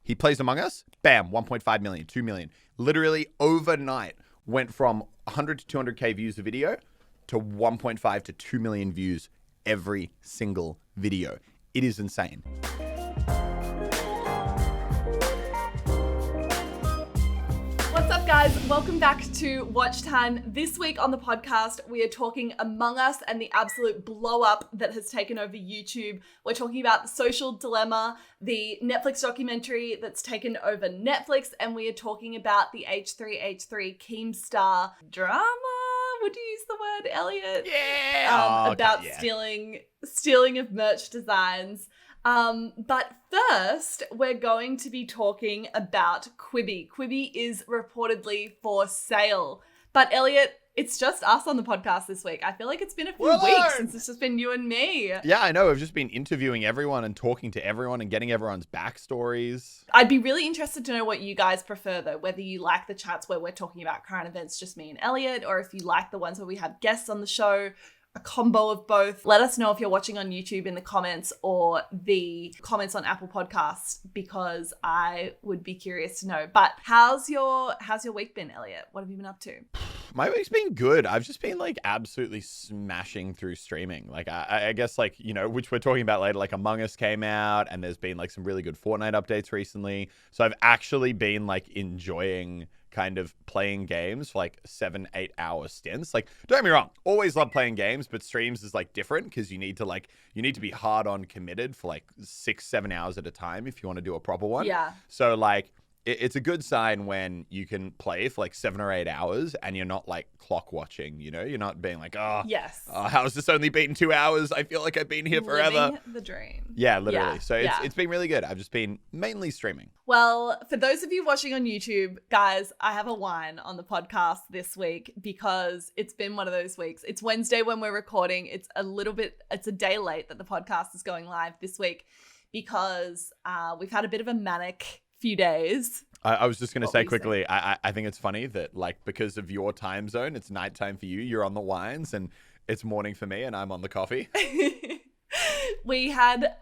He plays Among Us, bam, 1.5 million, 2 million. Literally overnight went from 100 to 200K views a video to 1.5 to 2 million views every single video. It is insane. What's up, guys? Welcome back to Watchtime. This week on the podcast, we are talking Among Us and the absolute blow up that has taken over YouTube. We're talking about the social dilemma, the Netflix documentary that's taken over Netflix, and we are talking about the H3H3 Keemstar drama. Would you use the word, Elliot? Yeah. About stealing of merch designs. But first, we're going to be talking about Quibi. Quibi is reportedly for sale. But Elliot, it's just us on the podcast this week. I feel like it's been a few weeks since it's just been you and me. Yeah, I know. I've just been interviewing everyone and talking to everyone and getting everyone's backstories. I'd be really interested to know what you guys prefer, though, whether you like the chats where we're talking about current events, just me and Elliot, or if you like the ones where we have guests on the show. A combo of both. Let us know if you're watching on YouTube in the comments or the comments on Apple Podcasts, because I would be curious to know. But how's your week been, Elliot? What have you been up to? My week's been good. I've just been like absolutely smashing through streaming. Like I guess like, you know, which we're talking about later, like Among Us came out and there's been like some really good Fortnite updates recently. So I've actually been like enjoying kind of playing games for like 7-8 hour stints. Like, don't get me wrong, always love playing games, but streams is like different because you need to be hard on committed for like 6-7 hours at a time if you want to do a proper one. Yeah. So like it's a good sign when you can play for like 7 or 8 hours and you're not like clock watching, you know, you're not being like, yes, how has this only been 2 hours? I feel like I've been here forever. Living the dream. Yeah, literally. Yeah, so it's been really good. I've just been mainly streaming. Well, for those of you watching on YouTube, guys, I have a wine on the podcast this week because it's been one of those weeks. It's Wednesday when we're recording. It's a day late that the podcast is going live this week because we've had a bit of a manic few days. I was just going to say quickly, I think it's funny that like because of your time zone, it's nighttime for you, you're on the wines, and it's morning for me and I'm on the coffee. We had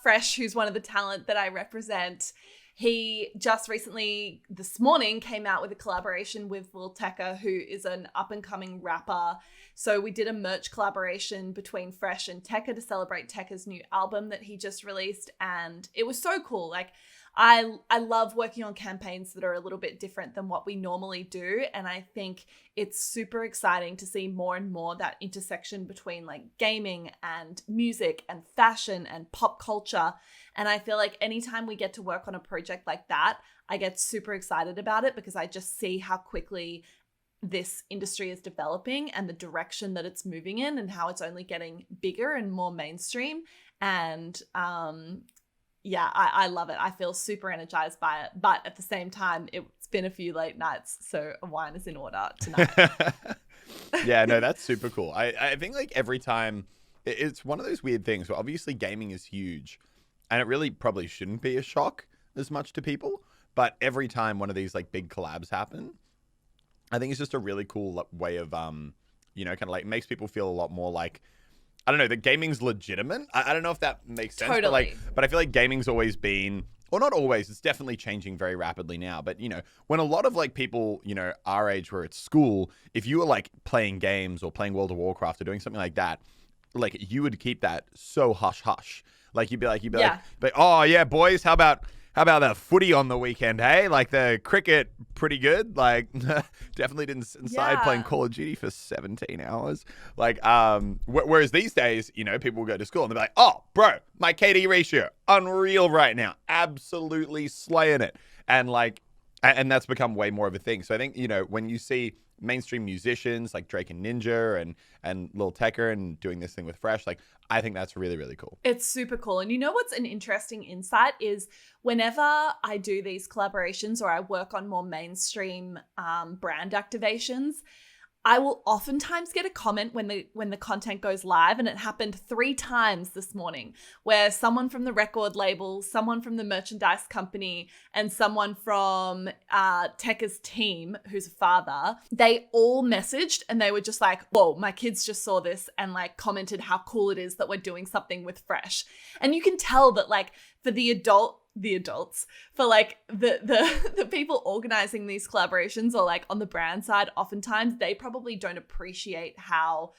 Fresh, who's one of the talent that I represent. He just recently, this morning, came out with a collaboration with Tecca, who is an up-and-coming rapper. So we did a merch collaboration between Fresh and Tecca to celebrate Tecca's new album that he just released, and it was so cool. Like, I love working on campaigns that are a little bit different than what we normally do, and I think it's super exciting to see more and more that intersection between like gaming and music and fashion and pop culture. And I feel like anytime we get to work on a project like that, I get super excited about it because I just see how quickly this industry is developing and the direction that it's moving in and how it's only getting bigger and more mainstream. And yeah, I love it. I feel super energized by it. But at the same time, it's been a few late nights, so a wine is in order tonight. Yeah, no, that's super cool. I think like every time, it's one of those weird things where obviously gaming is huge and it really probably shouldn't be a shock as much to people. But every time one of these like big collabs happen, I think it's just a really cool way of, you know, kind of like makes people feel a lot more like, I don't know, that gaming's legitimate. I don't know if that makes sense. Totally. But I feel like gaming's always been, or not always, it's definitely changing very rapidly now. But, you know, when a lot of like people, you know, our age were at school, if you were like playing games or playing World of Warcraft or doing something like that, like you would keep that so hush hush. Like you'd be like, oh yeah, boys, how about that footy on the weekend, hey? Like the cricket, pretty good. Like definitely didn't inside playing Call of Duty for 17 hours. Like, whereas these days, you know, people will go to school and they'll be like, oh, bro, my KD ratio, unreal right now. Absolutely slaying it. And like, and that's become way more of a thing. So I think, you know, when you see mainstream musicians like Drake and Ninja and Lil Tecca and doing this thing with Fresh, like I think that's really, really cool. It's super cool. And you know what's an interesting insight is whenever I do these collaborations or I work on more mainstream brand activations, I will oftentimes get a comment when the content goes live, and it happened 3 times this morning, where someone from the record label, someone from the merchandise company, and someone from Tecca's team, who's a father, they all messaged and they were just like, whoa, my kids just saw this and like commented how cool it is that we're doing something with Fresh. And you can tell that like for the adult the adults, for like the people organizing these collaborations, or like on the brand side, oftentimes they probably don't appreciate how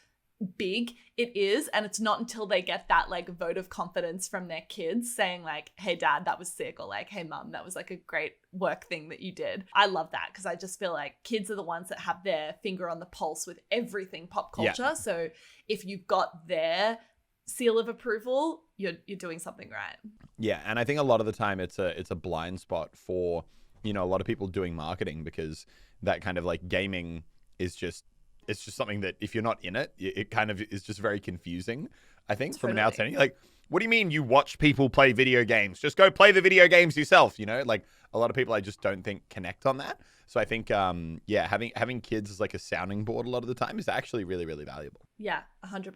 big it is, and it's not until they get that like vote of confidence from their kids saying like, hey dad, that was sick, or like, hey mum, that was like a great work thing that you did. I love that, because I just feel like kids are the ones that have their finger on the pulse with everything pop culture. Yeah. So if you've got their seal of approval, you're doing something right. Yeah, and I think a lot of the time it's a blind spot for, you know, a lot of people doing marketing, because that kind of like gaming is just, it's just something that if you're not in it, it kind of is just very confusing, I think, from an outside. Like, what do you mean you watch people play video games? Just go play the video games yourself, you know? Like, a lot of people I just don't think connect on that. So I think, yeah, having kids as like a sounding board a lot of the time is actually really, really valuable. Yeah, 100%.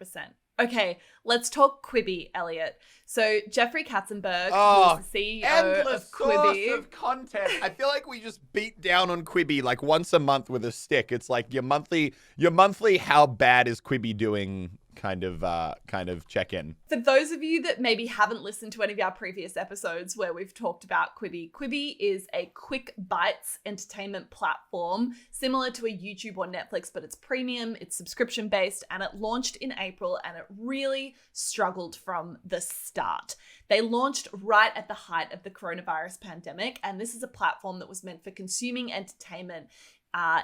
Okay, let's talk Quibi, Elliot. So Jeffrey Katzenberg, who's the CEO of Quibi. Source of content. I feel like we just beat down on Quibi like once a month with a stick. It's like your monthly how bad is Quibi doing kind of check-in. For those of you that maybe haven't listened to any of our previous episodes where we've talked about Quibi, Quibi is a quick bites entertainment platform similar to a YouTube or Netflix, but it's premium, it's subscription-based, and it launched in April, and it really struggled from the start. They launched right at the height of the coronavirus pandemic, and this is a platform that was meant for consuming entertainment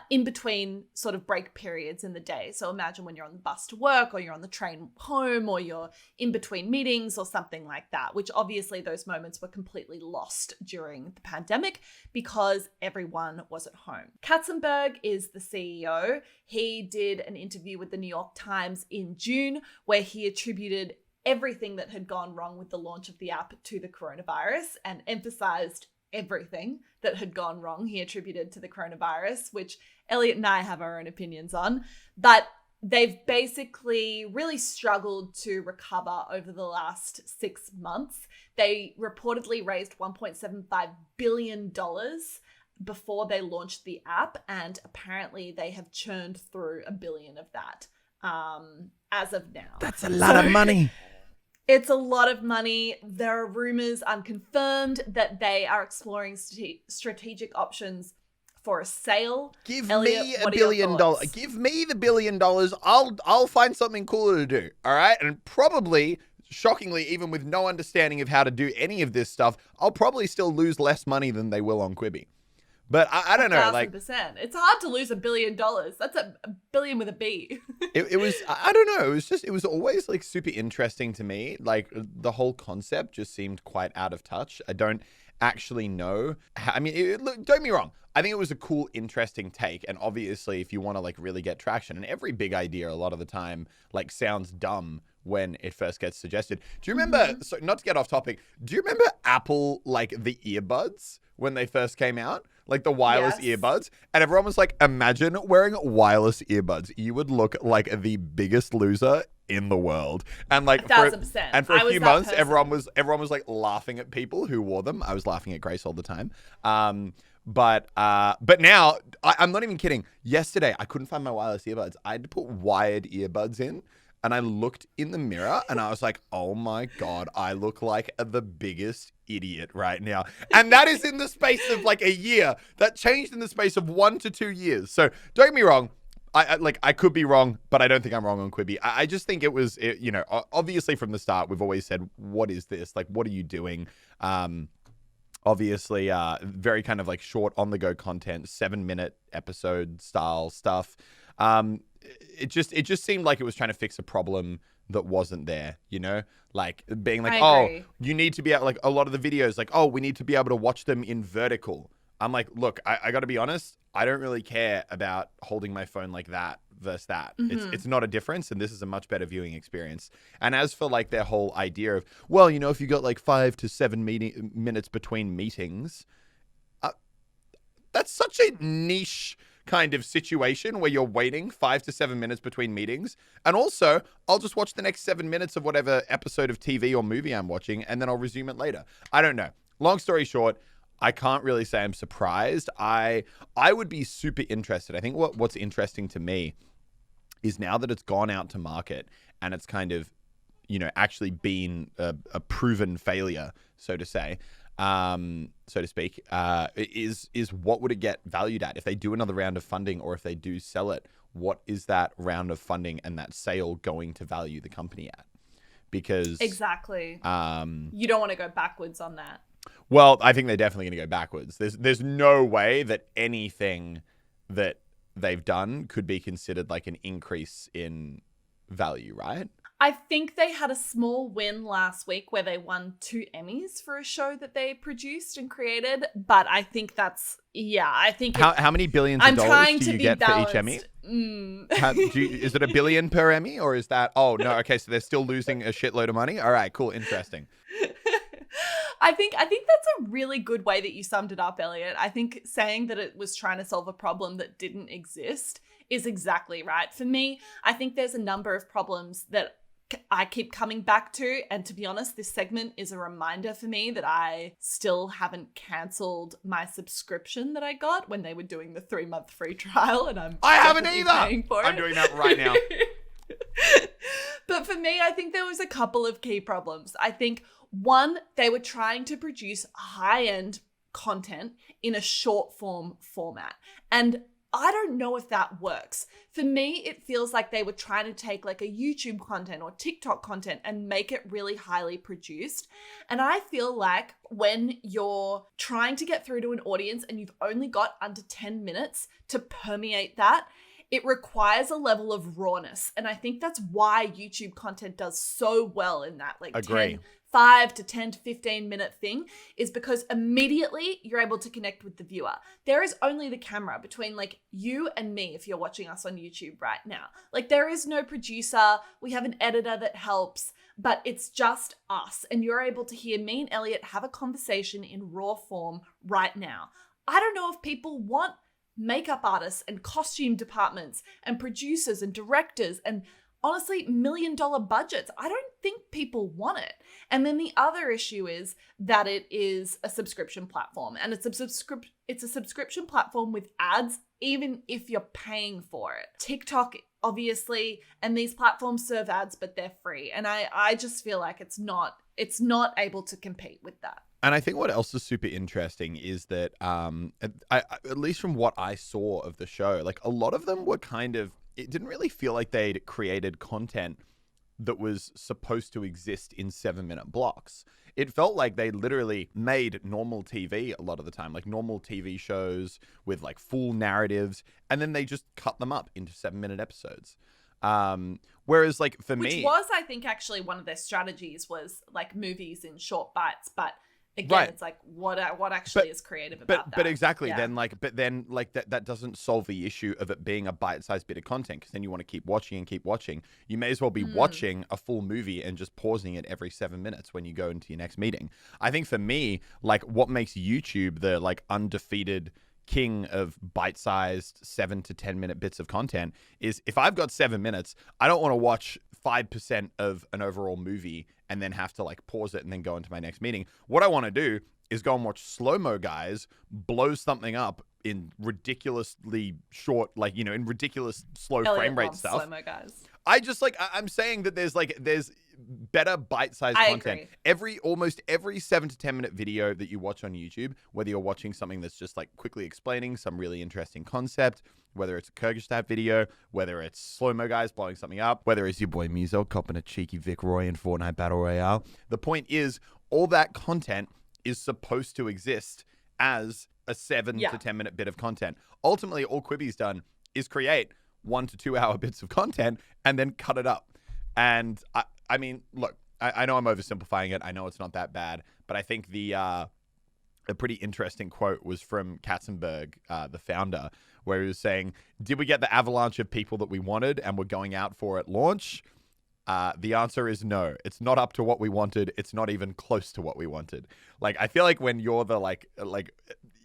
in between sort of break periods in the day. So imagine when you're on the bus to work, or you're on the train home, or you're in between meetings or something like that, which obviously those moments were completely lost during the pandemic because everyone was at home. Katzenberg is the CEO. He did an interview with the New York Times in June where he attributed everything that had gone wrong with the launch of the app to the coronavirus, and emphasized everything that had gone wrong he attributed to the coronavirus, which Elliot and I have our own opinions on. But they've basically really struggled to recover over the last 6 months. They reportedly raised $1.75 billion before they launched the app, and apparently they have churned through $1 billion of that as of now. That's a lot of money. It's a lot of money. There are rumors, unconfirmed, that they are exploring strategic options for a sale. Give Elliot, me $1 billion. Give me the $1 billion. I'll find something cooler to do. All right, and probably, shockingly, even with no understanding of how to do any of this stuff, I'll probably still lose less money than they will on Quibi. But I don't know, 1,000%. It's hard to lose $1 billion. That's a billion with a B. it was, I don't know. It was always like super interesting to me. Like the whole concept just seemed quite out of touch. I don't actually know. Look, don't get me wrong. I think it was a cool, interesting take. And obviously, if you want to like really get traction, and every big idea a lot of the time like sounds dumb when it first gets suggested. Do you remember, so not to get off topic, do you remember Apple, like the earbuds when they first came out? Like the wireless earbuds. And everyone was like, imagine wearing wireless earbuds. You would look like the biggest loser in the world. And like 1,000%. And for a few months, everyone was like laughing at people who wore them. I was laughing at Grace all the time. But now I'm not even kidding. Yesterday, I couldn't find my wireless earbuds. I had to put wired earbuds in. And I looked in the mirror and I was like, oh my God, I look like the biggest idiot right now. And that is in the space of like a year. That changed in the space of 1 to 2 years. So don't get me wrong. I could be wrong, but I don't think I'm wrong on Quibi. I just think it was, you know, obviously from the start, we've always said, what is this? Like, what are you doing? Obviously, very kind of like short on the go content, 7-minute episode style stuff. It just seemed like it was trying to fix a problem that wasn't there, you know, like being like, oh, you need to be able, like a lot of the videos, like, oh, we need to be able to watch them in vertical. I'm like, look, I got to be honest. I don't really care about holding my phone like that versus that. It's not a difference. And this is a much better viewing experience. And as for like their whole idea of, well, you know, if you got like 5 to 7 minutes between meetings, that's such a niche kind of situation where you're waiting 5 to 7 minutes between meetings. And also, I'll just watch the next 7 minutes of whatever episode of TV or movie I'm watching, and then I'll resume it later. I don't know. Long story short, I can't really say I'm surprised. I would be super interested. I think what's interesting to me is now that it's gone out to market and it's kind of, you know, actually been a proven failure, so to say, so to speak, is what would it get valued at if they do another round of funding, or if they do sell it? What is that round of funding and that sale going to value the company at? Because exactly, you don't want to go backwards on that. Well, I think they're definitely going to go backwards. There's no way that anything that they've done could be considered like an increase in value, right? I think they had a small win last week where they won 2 Emmys for a show that they produced and created. But I think that's, I think... How many billions of dollars do you get balanced. for each Emmy? Is it $1 billion per Emmy, or is that... Oh, no, okay, so they're still losing a shitload of money? All right, cool, interesting. I think that's a really good way that you summed it up, Elliot. I think saying that it was trying to solve a problem that didn't exist is exactly right. For me, I think there's a number of problems that I keep coming back to. And to be honest, this segment is a reminder for me that I still haven't cancelled my subscription that I got when they were doing the 3-month free trial. And I haven't either. Paying for it. I'm doing that right now. But for me, I think there was a couple of key problems. I think, one, they were trying to produce high-end content in a short form format. And I don't know if that works. For me, it feels like they were trying to take like a YouTube content or TikTok content and make it really highly produced. And I feel like when you're trying to get through to an audience and you've only got under 10 minutes to permeate that, it requires a level of rawness. And I think that's why YouTube content does so well in that like 5 to 10 to 15 minute thing, is because immediately you're able to connect with the viewer. There is only the camera between like you and me if you're watching us on YouTube right now. Like there is no producer. We have an editor that helps, but it's just us. And you're able to hear me and Elliot have a conversation in raw form right now. I don't know if people want makeup artists and costume departments and producers and directors and honestly, $1 million budgets. I don't think people want it. And then the other issue is that it is a subscription platform, and it's a subscription platform with ads, even if you're paying for it. TikTok, obviously, and these platforms serve ads, but they're free. And I just feel like it's not able to compete with that. And I think what else is super interesting is that, at least from what I saw of the show, like a lot of them were it didn't really feel like they'd created content that was supposed to exist in 7-minute blocks. It felt like they literally made normal TV a lot of the time, like normal TV shows with like full narratives, and then they just cut them up into 7-minute episodes. Whereas like for me... Which was, I think, actually one of their strategies was like movies in short bites, but... Again, right. It's like what actually is creative about that. But exactly, yeah. then that doesn't solve the issue of it being a bite-sized bit of content, because then you want to keep watching and keep watching. You may as well be watching a full movie and just pausing it every 7 minutes when you go into your next meeting. I think for me, like what makes YouTube the like undefeated king of bite-sized 7 to 10 minute bits of content is if I've got 7 minutes, I don't want to watch 5% of an overall movie and then have to like pause it and then go into my next meeting. What I want to do is go and watch slow-mo guys blow something up in ridiculously short, like, you know, in ridiculous slow frame rate stuff. Slow-mo guys. I'm saying that there's better bite-sized content. Agree. Almost every 7 to 10 minute video that you watch on YouTube, whether you're watching something that's just like quickly explaining some really interesting concept, whether it's a Kyrgyzstan video, whether it's slow-mo guys blowing something up, whether it's your boy Muselk copping a cheeky Vic Roy in Fortnite Battle Royale. The point is, all that content is supposed to exist as a 7 to 10 minute bit of content. Ultimately, all Quibi's done is create 1 to 2 hour bits of content and then cut it up. And I mean, look, I know I'm oversimplifying it. I know it's not that bad, but I think a pretty interesting quote was from Katzenberg, the founder, where he was saying, did we get the avalanche of people that we wanted and were going out for at launch? The answer is no. It's not up to what we wanted. It's not even close to what we wanted. Like, I feel like when you're the like,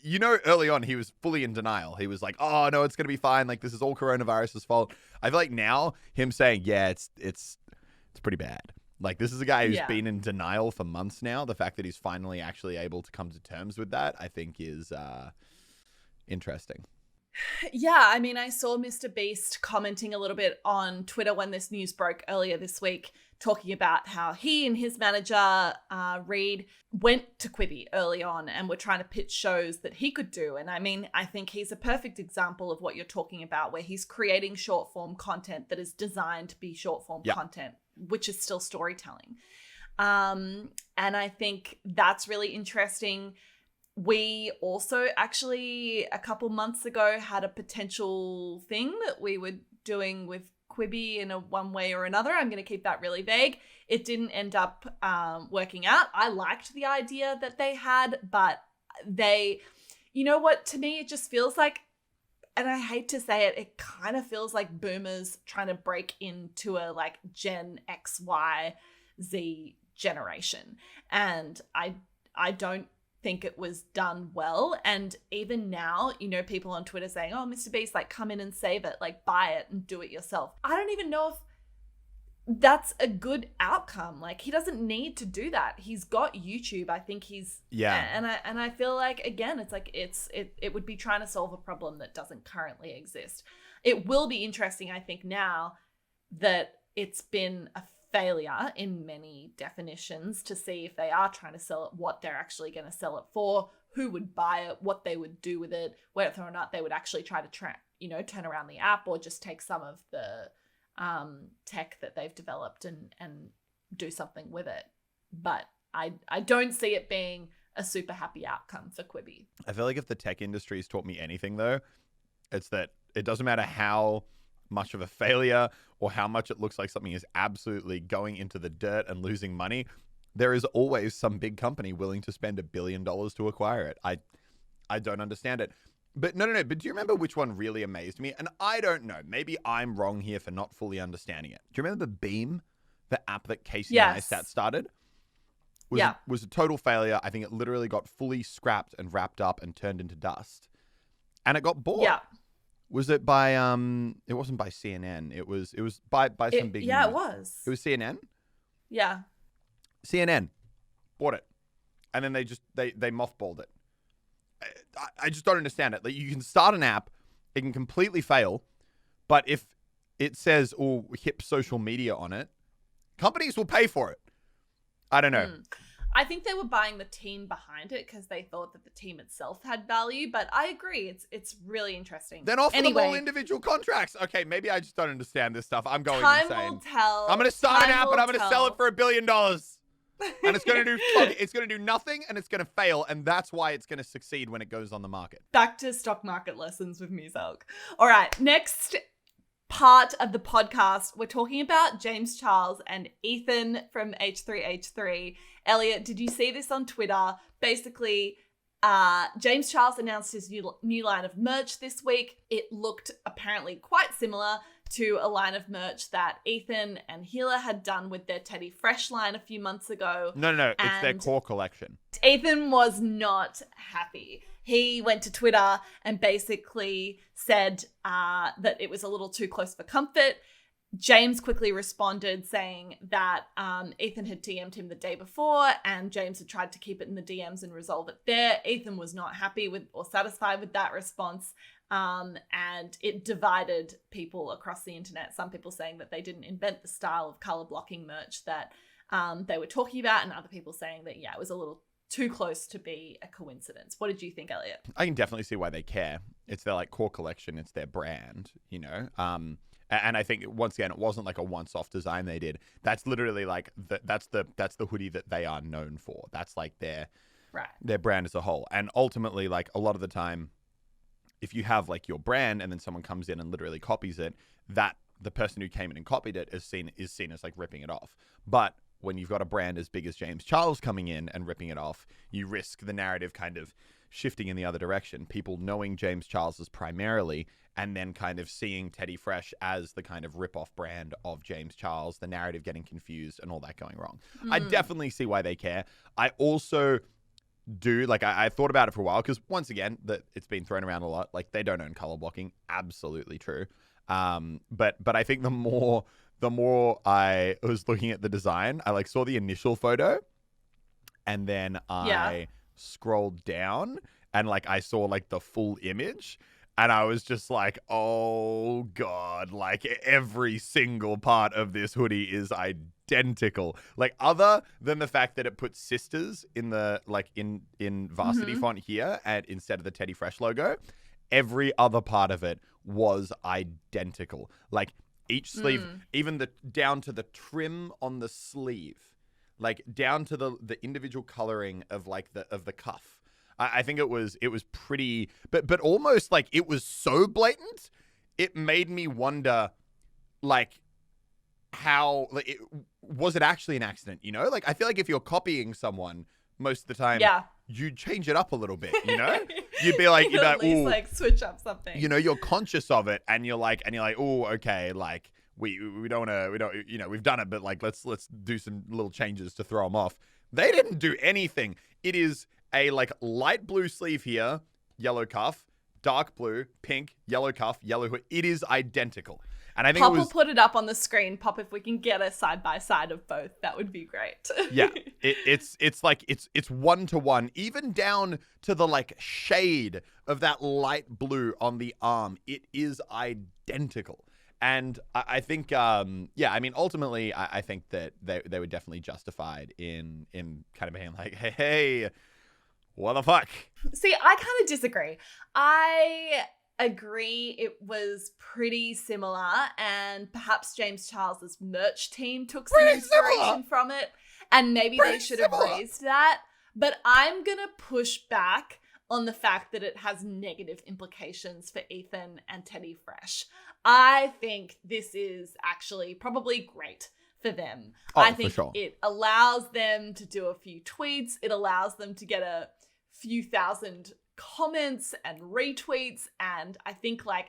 you know, early on, he was fully in denial. He was like, oh, no, it's going to be fine. Like, this is all coronavirus's fault. I feel like now him saying, yeah, it's pretty bad. Like, this is a guy who's been in denial for months now. The fact that he's finally actually able to come to terms with that, I think is interesting. Yeah, I mean, I saw Mr. Beast commenting a little bit on Twitter when this news broke earlier this week, talking about how he and his manager, Reed, went to Quibi early on and were trying to pitch shows that he could do. And I mean, I think he's a perfect example of what you're talking about, where he's creating short form content that is designed to be short form content, which is still storytelling. And I think that's really interesting. We also actually a couple months ago had a potential thing that we were doing with Quibi in a one way or another. I'm going to keep that really vague. It didn't end up working out. I liked the idea that they had, but you know what, to me, it just feels like, and I hate to say it, it kind of feels like boomers trying to break into a like Gen X, Y, Z generation. And I don't think it was done well. And even now, you know, people on Twitter saying, oh, Mr. Beast, like, come in and save it, like, buy it and do it yourself. I don't even know if that's a good outcome. Like, he doesn't need to do that. He's got YouTube. I think he's and I feel like, again, it's like it would be trying to solve a problem that doesn't currently exist. It will be interesting, I think, now that it's been a failure in many definitions, to see if they are trying to sell it, what they're actually going to sell it for, who would buy it, what they would do with it, whether or not they would actually try to turn around the app or just take some of the tech that they've developed and do something with it. But I don't see it being a super happy outcome for Quibi. I feel like if the tech industry has taught me anything, though, it's that it doesn't matter how much of a failure or how much it looks like something is absolutely going into the dirt and losing money, there is always some big company willing to spend $1 billion to acquire it. I don't understand it. But no. But do you remember which one really amazed me? And I don't know. Maybe I'm wrong here for not fully understanding it. Do you remember the Beam, the app that Casey Neistat started? Was a total failure. I think it literally got fully scrapped and wrapped up and turned into dust. And it got bought. Yeah. Was it by it wasn't by CNN. It was by some big news. It was. It was CNN? Yeah. CNN bought it. And then they mothballed it. I just don't understand it. Like, you can start an app, it can completely fail, but if it says hip social media on it, companies will pay for it. I don't know. I think they were buying the team behind it because they thought that the team itself had value, but I agree. It's really interesting. Then offer them all individual contracts. Okay, maybe I just don't understand this stuff. I'm going insane. Time will tell. I'm going to start an app and I'm going to sell it for $1 billion. And it's going to do nothing, and it's going to fail, and that's why it's going to succeed when it goes on the market. Back to stock market lessons with Muselk. All right, next part of the podcast, we're talking about James Charles and Ethan from H3H3. Elliot, did you see this on Twitter? Basically, James Charles announced his new line of merch this week. It looked apparently quite similar to a line of merch that Ethan and Hila had done with their Teddy Fresh line a few months ago. No, it's their core collection. Ethan was not happy. He went to Twitter and basically said that it was a little too close for comfort. James quickly responded saying that Ethan had DM'd him the day before and James had tried to keep it in the DMs and resolve it there. Ethan was not happy with or satisfied with that response. And it divided people across the internet. Some people saying that they didn't invent the style of color blocking merch that they were talking about, and other people saying that, it was a little too close to be a coincidence. What did you think, Elliot? I can definitely see why they care. It's their core collection. It's their brand, And I think, once again, it wasn't like a once-off design they did. That's literally like that's the hoodie that they are known for. That's like their brand as a whole. And ultimately, like, a lot of the time, if you have like your brand and then someone comes in and literally copies it, that the person who came in and copied it is seen as like ripping it off. But when you've got a brand as big as James Charles coming in and ripping it off, you risk the narrative kind of shifting in the other direction. People knowing James Charles as primarily, and then kind of seeing Teddy Fresh as the kind of rip-off brand of James Charles, the narrative getting confused and all that going wrong. I definitely see why they care. I also do, like, I thought about it for a while, because once again, that it's been thrown around a lot. Like, they don't own color blocking. Absolutely true. But I think the more I was looking at the design, I like saw the initial photo, and then I scrolled down and like I saw like the full image, And I was just like, oh God, like every single part of this hoodie is identical. Like other than the fact that it puts sisters in the, like in varsity font here and instead of the Teddy Fresh logo, every other part of it was identical. Like each sleeve, even down to the trim on the sleeve, like down to the individual coloring of like the cuff. I think it was pretty, but almost like it was so blatant, it made me wonder, like, how, like, was it actually an accident, you know? Like, I feel like if you're copying someone, most of the time, you'd change it up a little bit, you know? You'd be like, at least, like, switch up something. You know, you're conscious of it, and you're like, oh, okay, like, we don't, you know, we've done it, but like, let's do some little changes to throw them off. They didn't do anything. It is a like light blue sleeve here, yellow cuff, dark blue, pink, yellow cuff, yellow hood. It is identical. And I think Pop will put it up on the screen. Pop, if we can get a side by side of both, that would be great. Yeah, it's like it's 1-to-1, even down to the like shade of that light blue on the arm. It is identical. And I think, I mean, ultimately, I think that they were definitely justified in kind of being like, hey, what the fuck? See, I kind of disagree. I agree it was pretty similar, and perhaps James Charles's merch team took some inspiration from it, and maybe they should have raised that. But I'm going to push back on the fact that it has negative implications for Ethan and Teddy Fresh. I think this is actually probably great for them. I think it allows them to do a few tweets. It allows them to get a few thousand comments and retweets. And I think like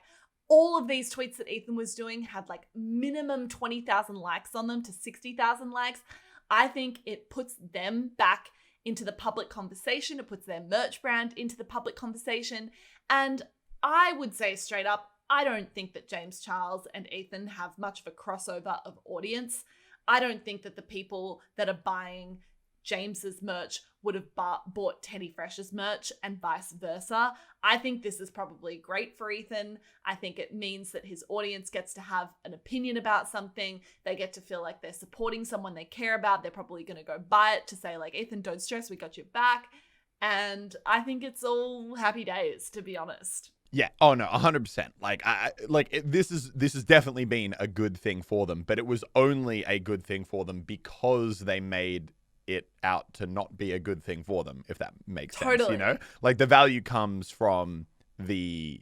all of these tweets that Ethan was doing had like minimum 20,000 likes on them to 60,000 likes. I think it puts them back into the public conversation. It puts their merch brand into the public conversation. And I would say straight up, I don't think that James Charles and Ethan have much of a crossover of audience. I don't think that the people that are buying James's merch would have bought Teddy Fresh's merch and vice versa. I think this is probably great for Ethan. I think it means that his audience gets to have an opinion about something. They get to feel like they're supporting someone they care about. They're probably going to go buy it to say like, Ethan, don't stress, we got your back. And I think it's all happy days, to be honest. Yeah. Oh no, 100%. Like, this has definitely been a good thing for them, but it was only a good thing for them because they made it out to not be a good thing for them, if that makes sense. You know, like the value comes from the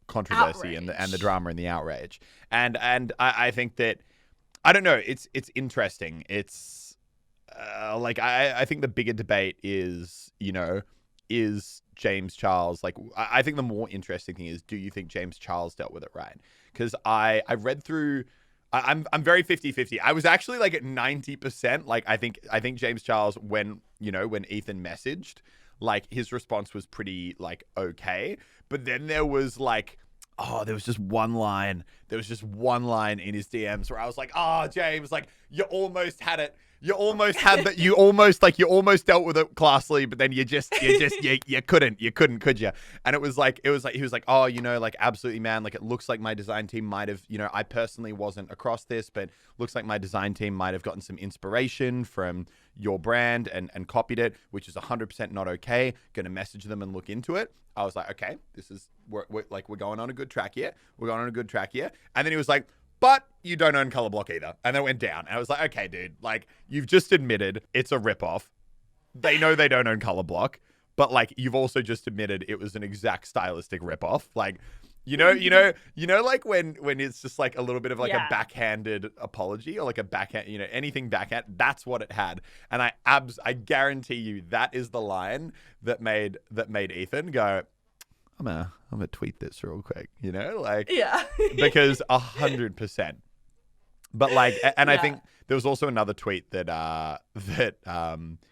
controversy and the drama and the outrage. And I think that, I don't know, it's interesting. It's like, I think the bigger debate is, you know, is James Charles, like, I think the more interesting thing is, do you think James Charles dealt with it right? Because I read through, I'm very 50-50. I was actually like at 90%. Like, I think James Charles, when Ethan messaged, like his response was pretty like okay. But then there was like, there was just one line. There was just one line in his DMs where I was like, James, like you almost had it. You almost had that. You almost dealt with it classily, but then you couldn't, could you? And it was like, he was like, oh, you know, like absolutely, man. Like it looks like my design team might have, you know, I personally wasn't across this, but looks like my design team might have gotten some inspiration from your brand and copied it, which is 100% not okay. Going to message them and look into it. I was like, okay, we're going on a good track here. And then he was like, but you don't own Color Block either. And then went down. And I was like, okay, dude, like you've just admitted it's a ripoff. They know they don't own Color Block, but like you've also just admitted it was an exact stylistic ripoff. Like, you know, like when it's just like a little bit of like a backhanded apology or like a backhand, you know, anything backhand, that's what it had. And I guarantee you that is the line that made Ethan go, I'm gonna tweet this real quick, you know, like, because 100%. But like, and I think there was also another tweet that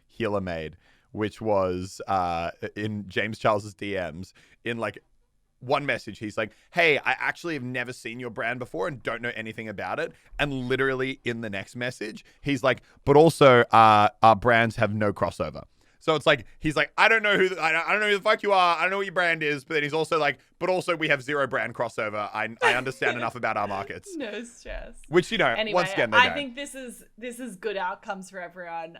Healer made, which was in James Charles's DMs in like one message. He's like, hey, I actually have never seen your brand before and don't know anything about it. And literally in the next message, he's like, but also our brands have no crossover. So it's like he's like, I don't know who the fuck you are. I don't know what your brand is. But then he's also like, but also we have zero brand crossover. I understand enough about our markets. No stress. Which Anyway, once again, I think this is good outcomes for everyone.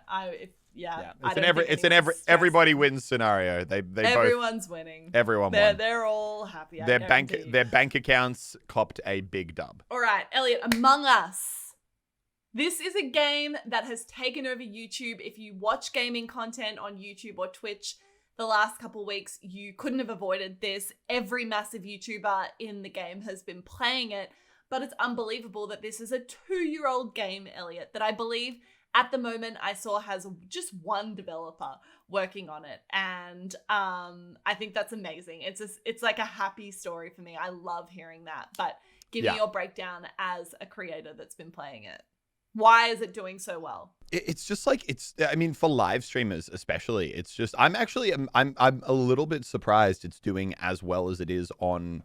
It's an everybody wins scenario. Everyone's winning. Everyone won. They're all happy. Their bank accounts copped a big dub. All right, Elliot, Among Us. This is a game that has taken over YouTube. If you watch gaming content on YouTube or Twitch the last couple of weeks, you couldn't have avoided this. Every massive YouTuber in the game has been playing it, but it's unbelievable that this is a 2-year-old game, Elliot, that I believe at the moment I saw has just one developer working on it. And I think that's amazing. It's like a happy story for me. I love hearing that. But give me your breakdown as a creator that's been playing it. Why is it doing so well? It's just like, I mean, for live streamers especially, it's just, I'm a little bit surprised it's doing as well as it is for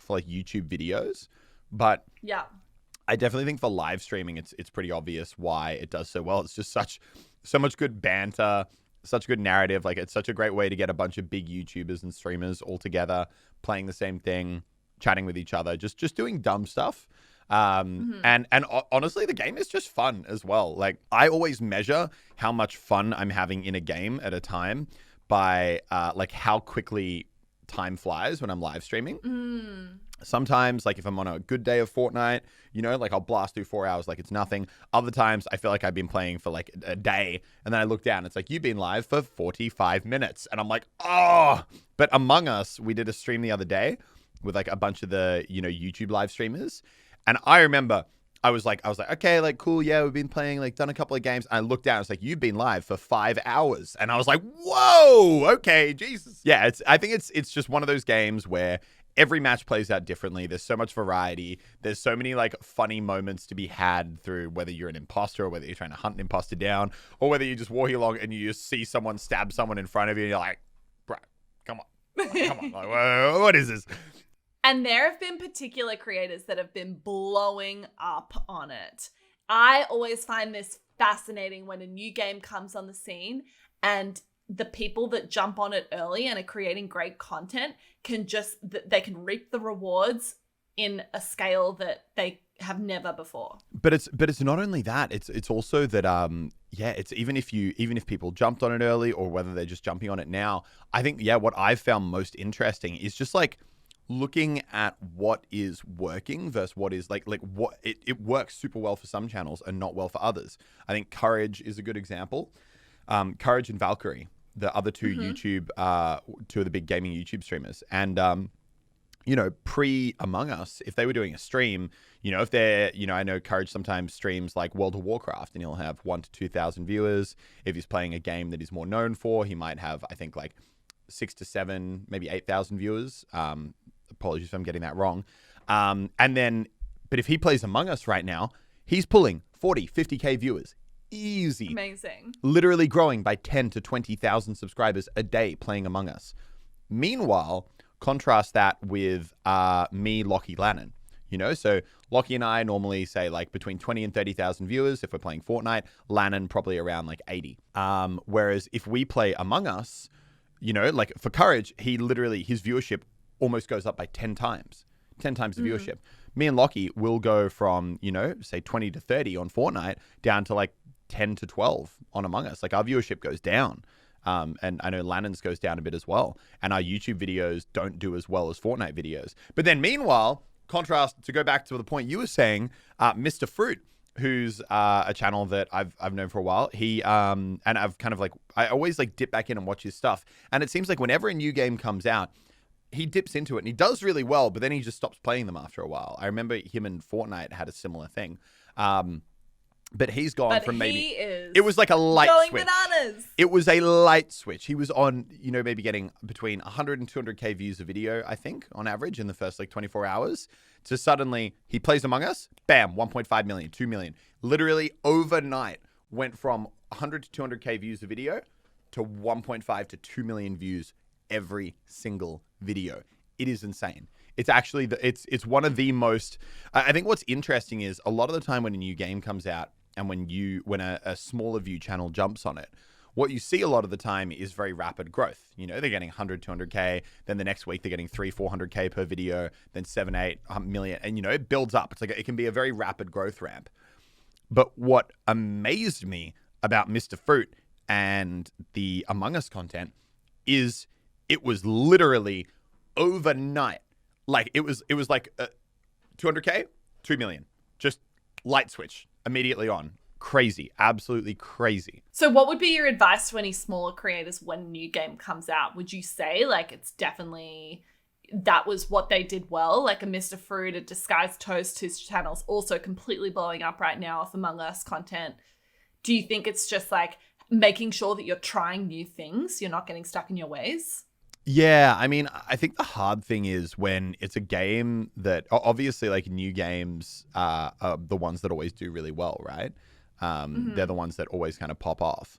like YouTube videos. But yeah, I definitely think for live streaming, it's pretty obvious why it does so well. It's just so much good banter, such good narrative. Like, it's such a great way to get a bunch of big YouTubers and streamers all together, playing the same thing, chatting with each other, just doing dumb stuff. And honestly, the game is just fun as well. Like, I always measure how much fun I'm having in a game at a time by like how quickly time flies when I'm live streaming. Sometimes, like, if I'm on a good day of Fortnite, you know, like, I'll blast through 4 hours like it's nothing. Other times I feel like I've been playing for like a day, and then I look down, it's like, you've been live for 45 minutes, and I'm like, oh. But Among Us, we did a stream the other day with like a bunch of the, you know, YouTube live streamers. And I remember I was like, okay, like, cool. Yeah, we've been playing, like, done a couple of games. And I looked down, it's like, you've been live for 5 hours. And I was like, whoa, okay, Jesus. Yeah, I think it's just one of those games where every match plays out differently. There's so much variety. There's so many like funny moments to be had through whether you're an imposter or whether you're trying to hunt an imposter down or whether you're just walking along and you just see someone stab someone in front of you and you're like, bro, come on. Like, what is this? And there have been particular creators that have been blowing up on it. I always find this fascinating when a new game comes on the scene and the people that jump on it early and are creating great content they can reap the rewards in a scale that they have never before. But it's not only that, it's also that it's even if people jumped on it early or whether they're just jumping on it now, I think what I've found most interesting is just like looking at what is working versus what is like what it works super well for some channels and not well for others. I think Courage is a good example. Courage and Valkyrie, the other two two of the big gaming YouTube streamers. And pre Among Us, if they were doing a stream, if they're, I know Courage sometimes streams like World of Warcraft and he'll have 1,000 to 2,000 viewers. If he's playing a game that he's more known for, he might have, I think, like 6,000 to 7,000, maybe 8,000 viewers. Apologies if I'm getting that wrong. But if he plays Among Us right now, he's pulling 40, 50K viewers. Easy. Amazing. Literally growing by 10 to 20,000 subscribers a day playing Among Us. Meanwhile, contrast that with me, Lockie, Lannon. So Lockie and I normally say like between 20 and 30,000 viewers if we're playing Fortnite. Lannon probably around like 80. Whereas if we play Among Us, like for Courage, his viewership almost goes up by 10 times the viewership. Me and Lockie will go from, say 20 to 30 on Fortnite down to like 10 to 12 on Among Us. Like our viewership goes down. And I know Lannon's goes down a bit as well. And our YouTube videos don't do as well as Fortnite videos. But then meanwhile, contrast, to go back to the point you were saying, Mr. Fruit, who's a channel that I've known for a while. He and I've kind of like, I always like dip back in and watch his stuff. And it seems like whenever a new game comes out, he dips into it and he does really well, but then he just stops playing them after a while. I remember him and Fortnite had a similar thing. But he's gone from maybe it was like a light switch. Bananas. It was a light switch. He was on, maybe getting between 100 and 200K views a video, I think, on average in the first like 24 hours. To suddenly he plays Among Us, bam, 1.5 million, 2 million. Literally overnight went from 100 to 200K views a video to 1.5 to 2 million views every single video. It is insane. It's actually it's one of the most. I think what's interesting is a lot of the time when a new game comes out and when a smaller view channel jumps on it, what you see a lot of the time is very rapid growth. You know, they're getting 100, 200K. Then the next week they're getting 400K per video, then 7, 8 million. And, you know, it builds up. It's like, it can be a very rapid growth ramp. But what amazed me about Mr. Fruit and the Among Us content is it was literally overnight. Like it was like 200K, 2 million, just light switch immediately on. Crazy, absolutely crazy. So what would be your advice to any smaller creators when a new game comes out? Would you say like it's definitely that was what they did well? Like a Mr. Fruit, a Disguised Toast, whose channel's also completely blowing up right now off Among Us content. Do you think it's just like making sure that you're trying new things, you're not getting stuck in your ways? Yeah, I mean, I think the hard thing is when it's a game that obviously like new games are the ones that always do really well, right? They're the ones that always kind of pop off.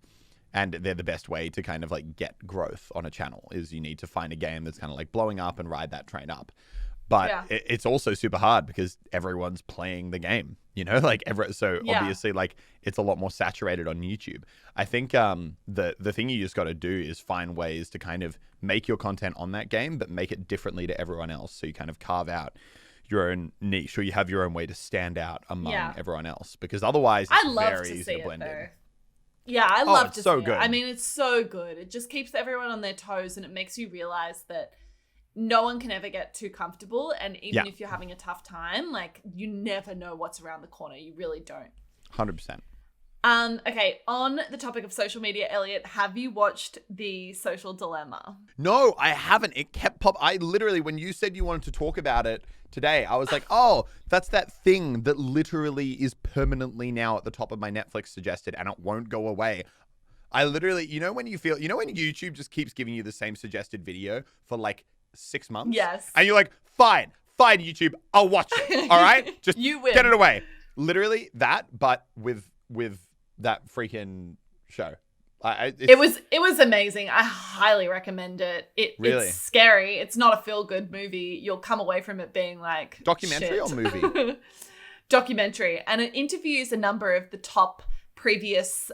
And they're the best way to kind of like get growth on a channel is you need to find a game that's kind of like blowing up and ride that train up. But it's also super hard because everyone's playing the game, you know, like obviously like it's a lot more saturated on YouTube. I think the thing you just got to do is find ways to kind of make your content on that game, but make it differently to everyone else. So you kind of carve out your own niche or you have your own way to stand out among everyone else, because otherwise it's very easy to blend in. Yeah, I love to see good. it. I mean, it's so good. It just keeps everyone on their toes and it makes you realize that no one can ever get too comfortable. And even if you're having a tough time, like you never know what's around the corner. You really don't. 100%. Okay, on the topic of social media, Elliot, have you watched The Social Dilemma? No, I haven't. It kept I literally, when you said you wanted to talk about it today, I was like, oh, that's that thing that literally is permanently now at the top of my Netflix suggested and it won't go away. I literally, you know when YouTube just keeps giving you the same suggested video for like 6 months? Yes. And you're like, fine, YouTube, I'll watch it. All right? Just you win. Get it away. Literally that, but with that freaking show. It was amazing. I highly recommend it. Really? It's scary. It's not a feel-good movie. You'll come away from it being like, documentary shit. or movie? Documentary. And it interviews a number of the top previous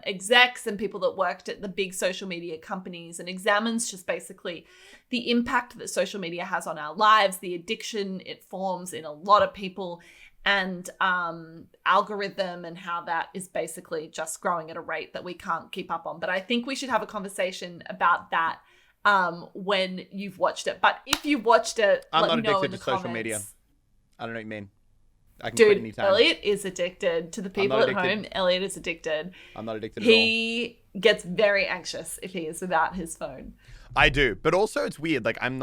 execs and people that worked at the big social media companies and examines just basically the impact that social media has on our lives, the addiction it forms in a lot of people, and algorithm and how that is basically just growing at a rate that we can't keep up on. But I think we should have a conversation about that when you've watched it. But if you watched it, I'm let me not know addicted in the to social comments. media. I don't know what you mean. I can quit Dude, anytime. Elliot is addicted. To the people at home, Elliot is addicted. I'm not addicted at all. He gets very anxious if he is without his phone. I do, but also it's weird. Like I'm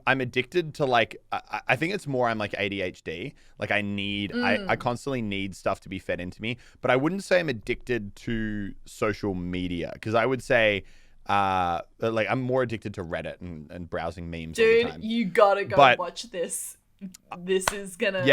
addicted to like, I think it's more I'm like ADHD. Like I constantly need stuff to be fed into me, but I wouldn't say I'm addicted to social media, because I would say like I'm more addicted to Reddit and browsing memes all the time. Dude, you gotta go watch this. This is gonna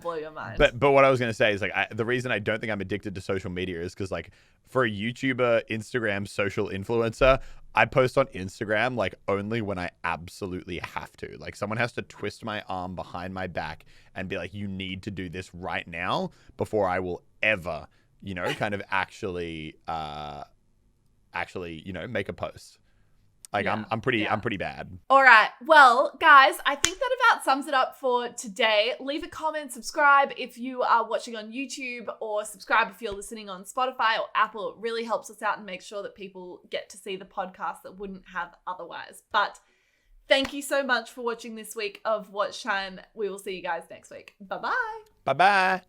blow your mind. But what I was gonna say is like the reason I don't think I'm addicted to social media is because like for a YouTuber, Instagram, social influencer, I post on Instagram like only when I absolutely have to. Like someone has to twist my arm behind my back and be like, you need to do this right now before I will ever, you know, kind of actually, you know, make a post. Like I'm pretty bad. All right. Well, guys, I think that about sums it up for today. Leave a comment, subscribe if you are watching on YouTube, or subscribe if you're listening on Spotify or Apple. It really helps us out and makes sure that people get to see the podcast that wouldn't have otherwise. But thank you so much for watching this week of Watchtime. We will see you guys next week. Bye-bye. Bye-bye.